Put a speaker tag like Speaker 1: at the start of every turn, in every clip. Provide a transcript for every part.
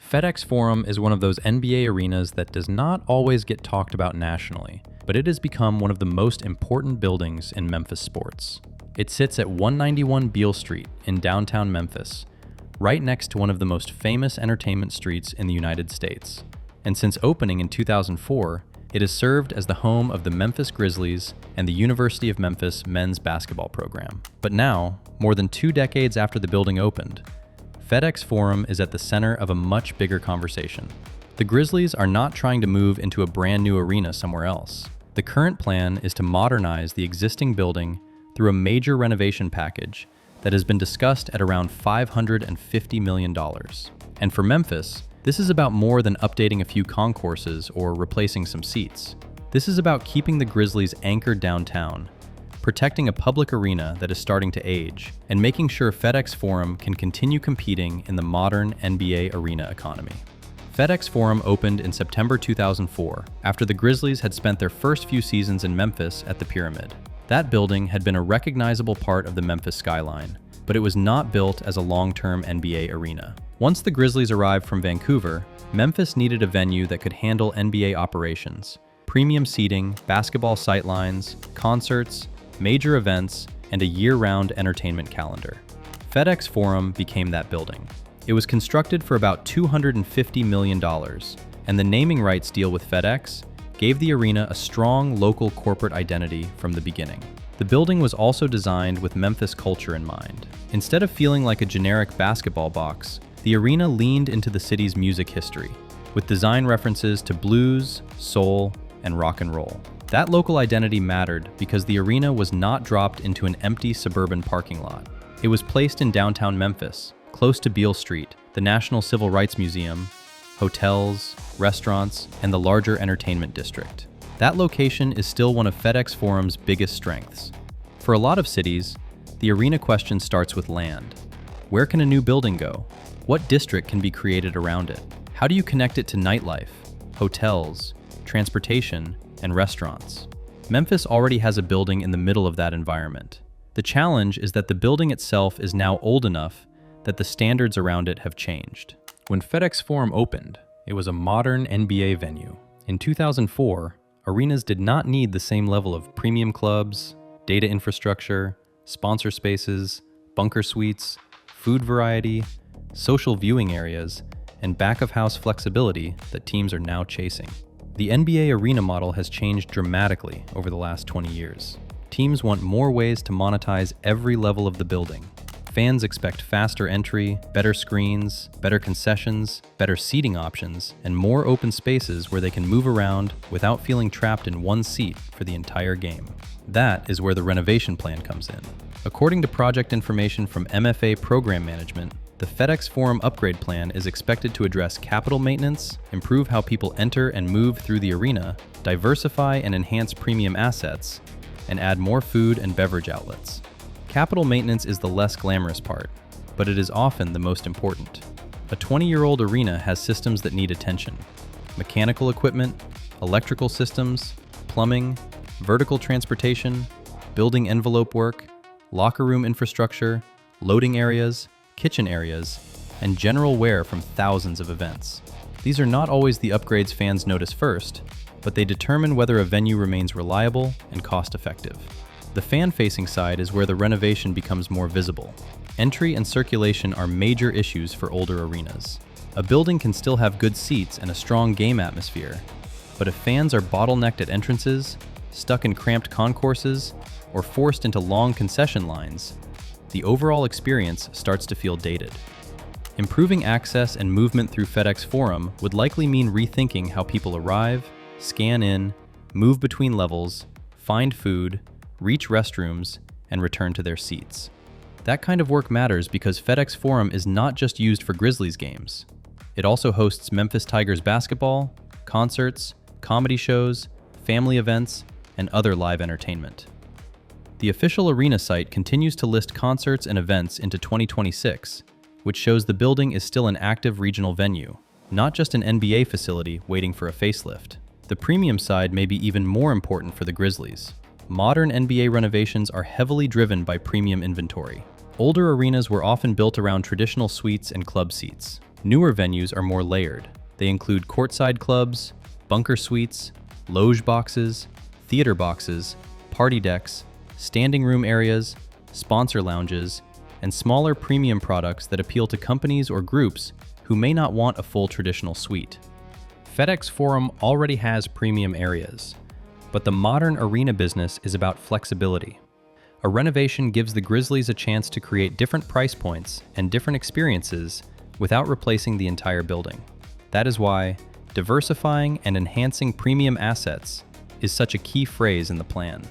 Speaker 1: FedEx Forum is one of those NBA arenas that does not always get talked about nationally, but it has become one of the most important buildings in Memphis sports. It sits at 191 Beale Street in downtown Memphis, right next to one of the most famous entertainment streets in the United States. And since opening in 2004, it has served as the home of the Memphis Grizzlies and the University of Memphis men's basketball program. But now, more than 2 decades after the building opened, FedEx Forum is at the center of a much bigger conversation. The Grizzlies are not trying to move into a brand new arena somewhere else. The current plan is to modernize the existing building through a major renovation package that has been discussed at around $550 million. And for Memphis, this is about more than updating a few concourses or replacing some seats. This is about keeping the Grizzlies anchored downtown, protecting a public arena that is starting to age, and making sure FedEx Forum can continue competing in the modern NBA arena economy. FedEx Forum opened in September 2004, after the Grizzlies had spent their first few seasons in Memphis at the Pyramid. That building had been a recognizable part of the Memphis skyline, but it was not built as a long-term NBA arena. Once the Grizzlies arrived from Vancouver, Memphis needed a venue that could handle NBA operations, premium seating, basketball sightlines, concerts, major events, and a year-round entertainment calendar. FedEx Forum became that building. It was constructed for about $250 million, and the naming rights deal with FedEx gave the arena a strong local corporate identity from the beginning. The building was also designed with Memphis culture in mind. Instead of feeling like a generic basketball box, the arena leaned into the city's music history, with design references to blues, soul, and rock and roll. That local identity mattered because the arena was not dropped into an empty suburban parking lot. It was placed in downtown Memphis, close to Beale Street, the National Civil Rights Museum, hotels, restaurants, and the larger entertainment district. That location is still one of FedEx Forum's biggest strengths. For a lot of cities, the arena question starts with land. Where can a new building go? What district can be created around it? How do you connect it to nightlife, hotels, transportation, and restaurants? Memphis already has a building in the middle of that environment. The challenge is that the building itself is now old enough that the standards around it have changed. When FedEx Forum opened, it was a modern NBA venue. In 2004, arenas did not need the same level of premium clubs, data infrastructure, sponsor spaces, bunker suites, food variety, social viewing areas, and back-of-house flexibility that teams are now chasing. The NBA arena model has changed dramatically over the last 20 years. Teams want more ways to monetize every level of the building. Fans expect faster entry, better screens, better concessions, better seating options, and more open spaces where they can move around without feeling trapped in one seat for the entire game. That is where the renovation plan comes in. According to project information from MFA Program Management, the FedEx Forum upgrade plan is expected to address capital maintenance, improve how people enter and move through the arena, diversify and enhance premium assets, and add more food and beverage outlets. Capital maintenance is the less glamorous part, but it is often the most important. A 20-year-old arena has systems that need attention. Mechanical equipment, electrical systems, plumbing, vertical transportation, building envelope work, locker room infrastructure, loading areas, kitchen areas, and general wear from thousands of events. These are not always the upgrades fans notice first, but they determine whether a venue remains reliable and cost-effective. The fan-facing side is where the renovation becomes more visible. Entry and circulation are major issues for older arenas. A building can still have good seats and a strong game atmosphere, but if fans are bottlenecked at entrances, stuck in cramped concourses, or forced into long concession lines, the overall experience starts to feel dated. Improving access and movement through FedEx Forum would likely mean rethinking how people arrive, scan in, move between levels, find food, reach restrooms, and return to their seats. That kind of work matters because FedEx Forum is not just used for Grizzlies games. It also hosts Memphis Tigers basketball, concerts, comedy shows, family events, and other live entertainment. The official arena site continues to list concerts and events into 2026, which shows the building is still an active regional venue, not just an NBA facility waiting for a facelift. The premium side may be even more important for the Grizzlies. Modern NBA renovations are heavily driven by premium inventory. Older arenas were often built around traditional suites and club seats. Newer venues are more layered. They include courtside clubs, bunker suites, loge boxes, theater boxes, party decks, standing room areas, sponsor lounges, and smaller premium products that appeal to companies or groups who may not want a full traditional suite. FedEx Forum already has premium areas, but the modern arena business is about flexibility. A renovation gives the Grizzlies a chance to create different price points and different experiences without replacing the entire building. That is why diversifying and enhancing premium assets is such a key phrase in the plan.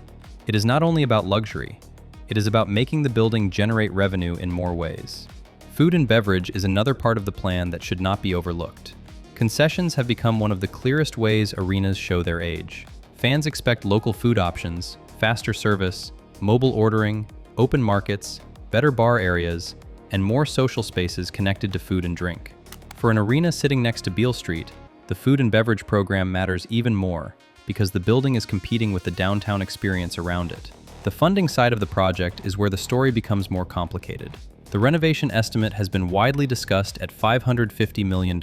Speaker 1: It is not only about luxury, it is about making the building generate revenue in more ways. Food and beverage is another part of the plan that should not be overlooked. Concessions have become one of the clearest ways arenas show their age. Fans expect local food options, faster service, mobile ordering, open markets, better bar areas, and more social spaces connected to food and drink. For an arena sitting next to Beale Street, the food and beverage program matters even more because the building is competing with the downtown experience around it. The funding side of the project is where the story becomes more complicated. The renovation estimate has been widely discussed at $550 million.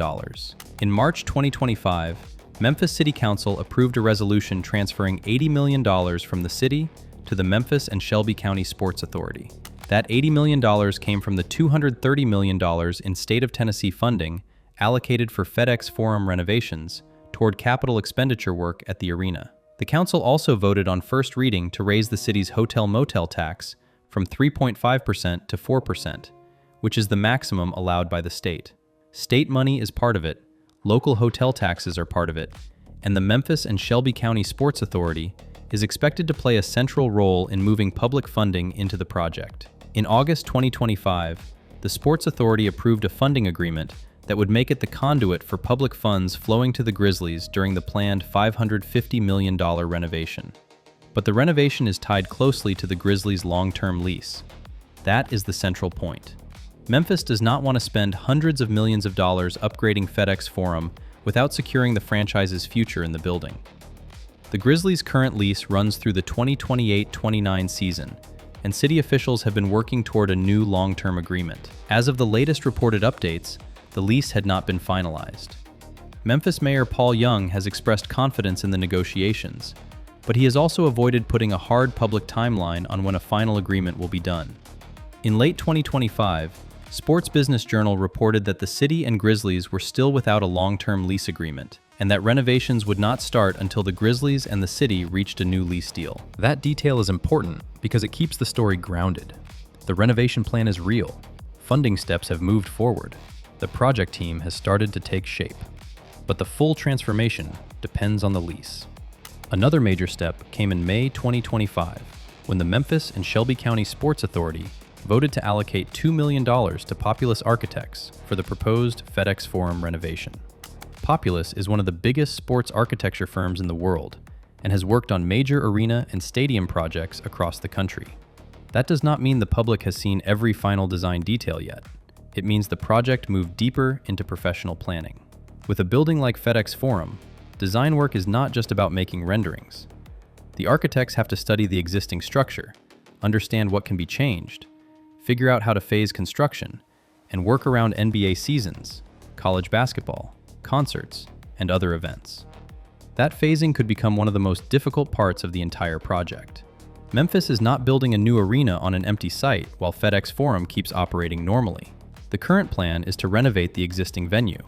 Speaker 1: In March 2025, Memphis City Council approved a resolution transferring $80 million from the city to the Memphis and Shelby County Sports Authority. That $80 million came from the $230 million in state of Tennessee funding allocated for FedEx Forum renovations toward capital expenditure work at the arena. The council also voted on first reading to raise the city's hotel-motel tax from 3.5% to 4%, which is the maximum allowed by the state. State money is part of it, local hotel taxes are part of it, and the Memphis and Shelby County Sports Authority is expected to play a central role in moving public funding into the project. In August 2025, the Sports Authority approved a funding agreement that would make it the conduit for public funds flowing to the Grizzlies during the planned $550 million renovation. But the renovation is tied closely to the Grizzlies' long-term lease. That is the central point. Memphis does not want to spend hundreds of millions of dollars upgrading FedEx Forum without securing the franchise's future in the building. The Grizzlies' current lease runs through the 2028-29 season, and city officials have been working toward a new long-term agreement. As of the latest reported updates, the lease had not been finalized. Memphis Mayor Paul Young has expressed confidence in the negotiations, but he has also avoided putting a hard public timeline on when a final agreement will be done. In late 2025, Sports Business Journal reported that the city and Grizzlies were still without a long-term lease agreement, and that renovations would not start until the Grizzlies and the city reached a new lease deal. That detail is important because it keeps the story grounded. The renovation plan is real. Funding steps have moved forward. The project team has started to take shape. But the full transformation depends on the lease. Another major step came in May 2025, when the Memphis and Shelby County Sports Authority voted to allocate $2 million to Populous Architects for the proposed FedEx Forum renovation. Populous is one of the biggest sports architecture firms in the world and has worked on major arena and stadium projects across the country. That does not mean the public has seen every final design detail yet. It means the project moved deeper into professional planning. With a building like FedEx Forum, design work is not just about making renderings. The architects have to study the existing structure, understand what can be changed, figure out how to phase construction, and work around NBA seasons, college basketball, concerts, and other events. That phasing could become one of the most difficult parts of the entire project. Memphis is not building a new arena on an empty site while FedEx Forum keeps operating normally. The current plan is to renovate the existing venue.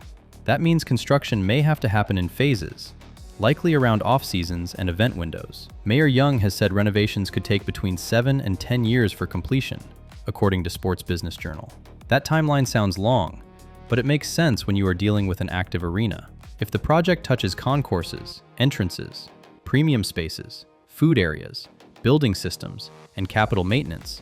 Speaker 1: That means construction may have to happen in phases, likely around off-seasons and event windows. Mayor Young has said renovations could take between 7 and 10 years for completion, according to Sports Business Journal. That timeline sounds long, but it makes sense when you are dealing with an active arena. If the project touches concourses, entrances, premium spaces, food areas, building systems, and capital maintenance,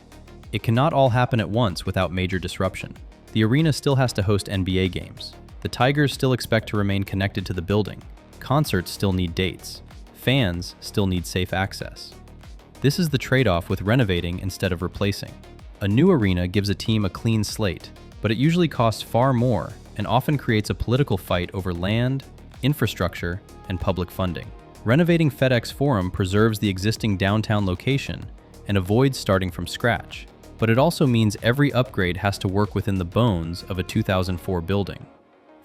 Speaker 1: it cannot all happen at once without major disruption. The arena still has to host NBA games. The Tigers still expect to remain connected to the building. Concerts still need dates. Fans still need safe access. This is the trade-off with renovating instead of replacing. A new arena gives a team a clean slate, but it usually costs far more and often creates a political fight over land, infrastructure, and public funding. Renovating FedEx Forum preserves the existing downtown location and avoids starting from scratch, but it also means every upgrade has to work within the bones of a 2004 building.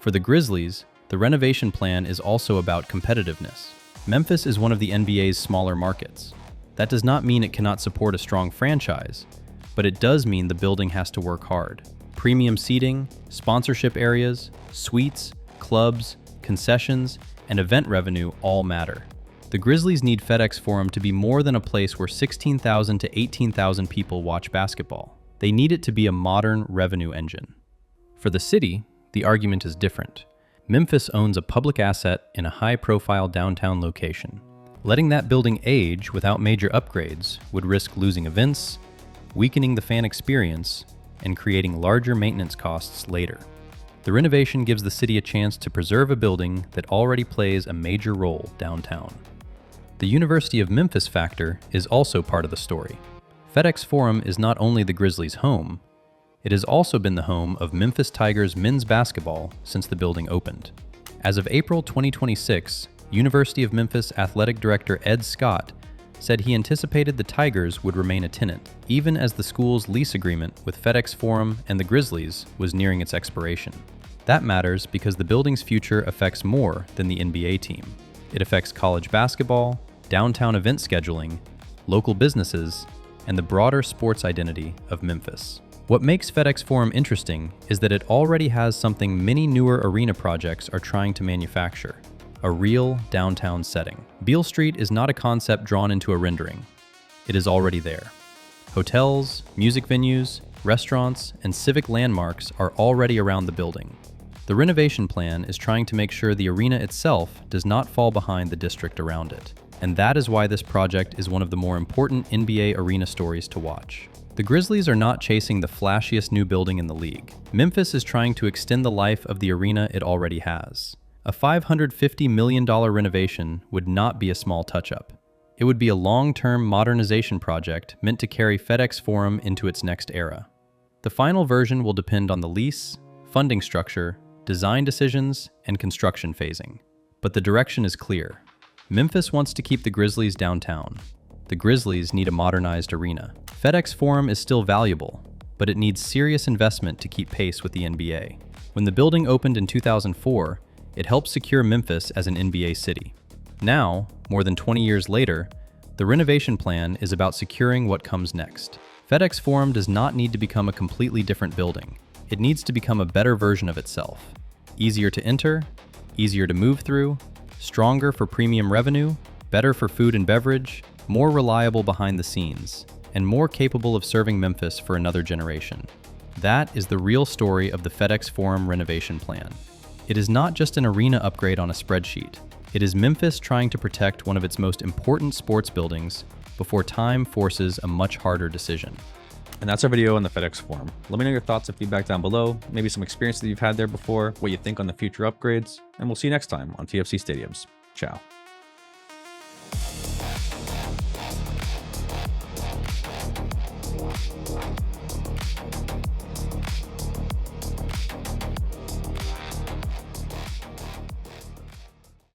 Speaker 1: For the Grizzlies, the renovation plan is also about competitiveness. Memphis is one of the NBA's smaller markets. That does not mean it cannot support a strong franchise, but it does mean the building has to work hard. Premium seating, sponsorship areas, suites, clubs, concessions, and event revenue all matter. The Grizzlies need FedEx Forum to be more than a place where 16,000 to 18,000 people watch basketball. They need it to be a modern revenue engine. For the city, the argument is different. Memphis owns a public asset in a high-profile downtown location. Letting that building age without major upgrades would risk losing events, weakening the fan experience, and creating larger maintenance costs later. The renovation gives the city a chance to preserve a building that already plays a major role downtown. The University of Memphis factor is also part of the story. FedEx Forum is not only the Grizzlies' home, it has also been the home of Memphis Tigers men's basketball since the building opened. As of April 2026, University of Memphis Athletic Director Ed Scott said he anticipated the Tigers would remain a tenant, even as the school's lease agreement with FedEx Forum and the Grizzlies was nearing its expiration. That matters because the building's future affects more than the NBA team. It affects college basketball, downtown event scheduling, local businesses, and the broader sports identity of Memphis. What makes FedEx Forum interesting is that it already has something many newer arena projects are trying to manufacture: a real downtown setting. Beale Street is not a concept drawn into a rendering. It is already there. Hotels, music venues, restaurants, and civic landmarks are already around the building. The renovation plan is trying to make sure the arena itself does not fall behind the district around it. And that is why this project is one of the more important NBA arena stories to watch. The Grizzlies are not chasing the flashiest new building in the league. Memphis is trying to extend the life of the arena it already has. A $550 million renovation would not be a small touch-up. It would be a long-term modernization project meant to carry FedEx Forum into its next era. The final version will depend on the lease, funding structure, design decisions, and construction phasing. But the direction is clear. Memphis wants to keep the Grizzlies downtown. The Grizzlies need a modernized arena. FedEx Forum is still valuable, but it needs serious investment to keep pace with the NBA. When the building opened in 2004, it helped secure Memphis as an NBA city. Now, more than 20 years later, the renovation plan is about securing what comes next. FedEx Forum does not need to become a completely different building. It needs to become a better version of itself. Easier to enter, easier to move through, stronger for premium revenue, better for food and beverage, more reliable behind the scenes, and more capable of serving Memphis for another generation. That is the real story of the FedEx Forum renovation plan. It is not just an arena upgrade on a spreadsheet. It is Memphis trying to protect one of its most important sports buildings before time forces a much harder decision.
Speaker 2: And that's our video on the FedEx Forum. Let me know your thoughts and feedback down below, maybe some experience that you've had there before, what you think on the future upgrades, and we'll see you next time on TFC Stadiums. Ciao.